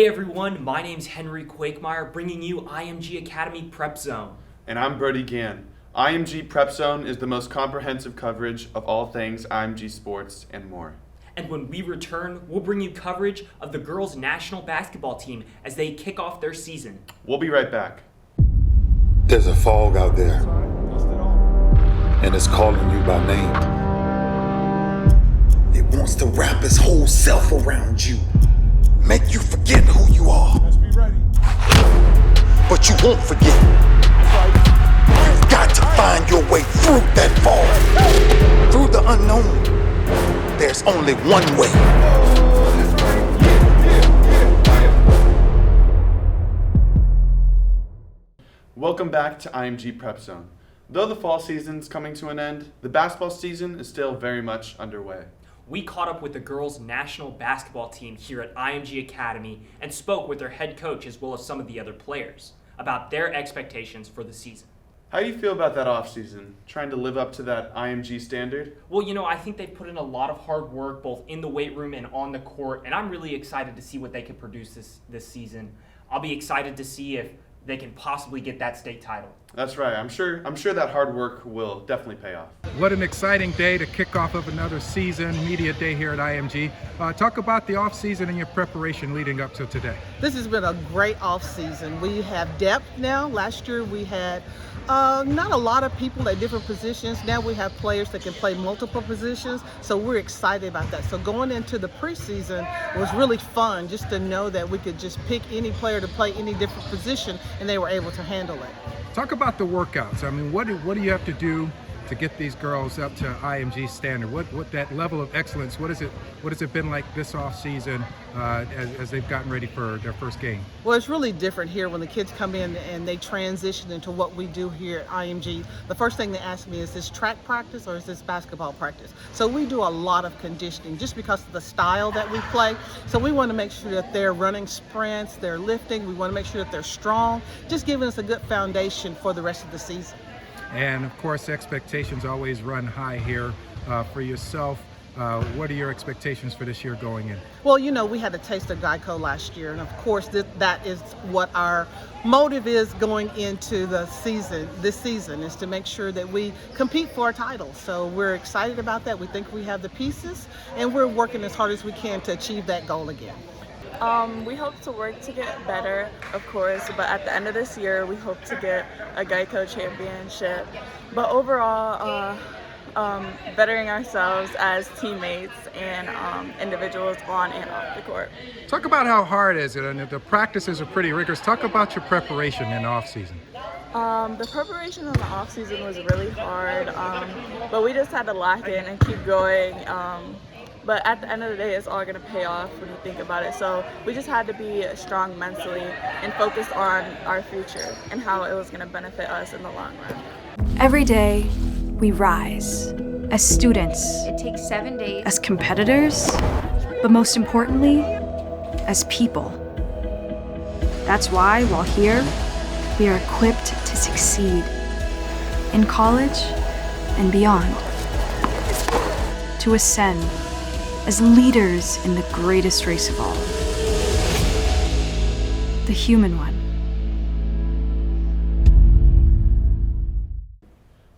Hey everyone, my name's Henry Quakemeyer, bringing you IMG Academy PrepZone. And I'm Brody Gann. IMG PrepZone is the most comprehensive coverage of all things IMG sports and more. And when we return, we'll bring you coverage of the girls' national basketball team as they kick off their season. We'll be right back. There's a fog out there, and it's calling you by name. It wants to wrap its whole self around you, make you forget who you are. Let's be ready. But you won't forget. You've got to find your way through that fog, through the unknown. There's only one way. Welcome back to IMG PrepZone. Though the fall season's coming to an end, the basketball season is still very much underway. We caught up with the girls' national basketball team here at IMG Academy and spoke with their head coach as well as some of the other players about their expectations for the season. How do you feel about that offseason, trying to live up to that IMG standard? Well, I think they've put in a lot of hard work both in the weight room and on the court, and I'm really excited to see what they can produce this season. I'll be excited to see if they can possibly get that state title. That's right. I'm sure that hard work will definitely pay off. What an exciting day to kick off of another season, media day here at IMG. Talk about the off season and your preparation leading up to today. This has been a great off season. We have depth now. Last year we had not a lot of people at different positions. Now we have players that can play multiple positions, so we're excited about that. So going into the preseason was really fun just to know that we could just pick any player to play any different position and they were able to handle it. Talk about the workouts. I mean, what do you have to do to get these girls up to IMG standard? What that level of excellence? What has it been like this off season as they've gotten ready for their first game? Well, it's really different here when the kids come in and they transition into what we do here at IMG. The first thing they ask me is this track practice or is this basketball practice? So we do a lot of conditioning just because of the style that we play. So we want to make sure that they're running sprints, they're lifting. We want to make sure that they're strong, just giving us a good foundation for the rest of the season. And of course, expectations always run high here for yourself. What are your expectations for this year going in? Well, we had a taste of Geico last year, and of course that is what our motive is going into the season. This season is to make sure that we compete for a title. So we're excited about that. We think we have the pieces, and we're working as hard as we can to achieve that goal again. We hope to work to get better, of course, but at the end of this year, we hope to get a Geico championship. But overall, bettering ourselves as teammates and individuals on and off the court. Talk about how hard is it, and the practices are pretty rigorous. Talk about your preparation in the off season. The preparation in the off season was really hard, but we just had to lock in and keep going. But at the end of the day, it's all going to pay off when you think about it. So we just had to be strong mentally and focused on our future and how it was going to benefit us in the long run. Every day, we rise as students. It takes 7 days. As competitors, but most importantly, as people. That's why, while here, we are equipped to succeed in college and beyond. To ascend as leaders in the greatest race of all, the human one.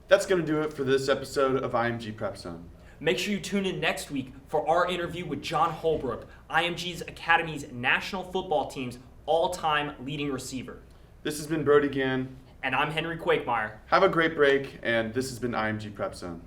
That's going to do it for this episode of IMG PrepZone. Make sure you tune in next week for our interview with John Holbrook, IMG's Academy's national football team's all-time leading receiver. This has been Brody Gann. And I'm Henry Quakemeyer. Have a great break, and this has been IMG PrepZone.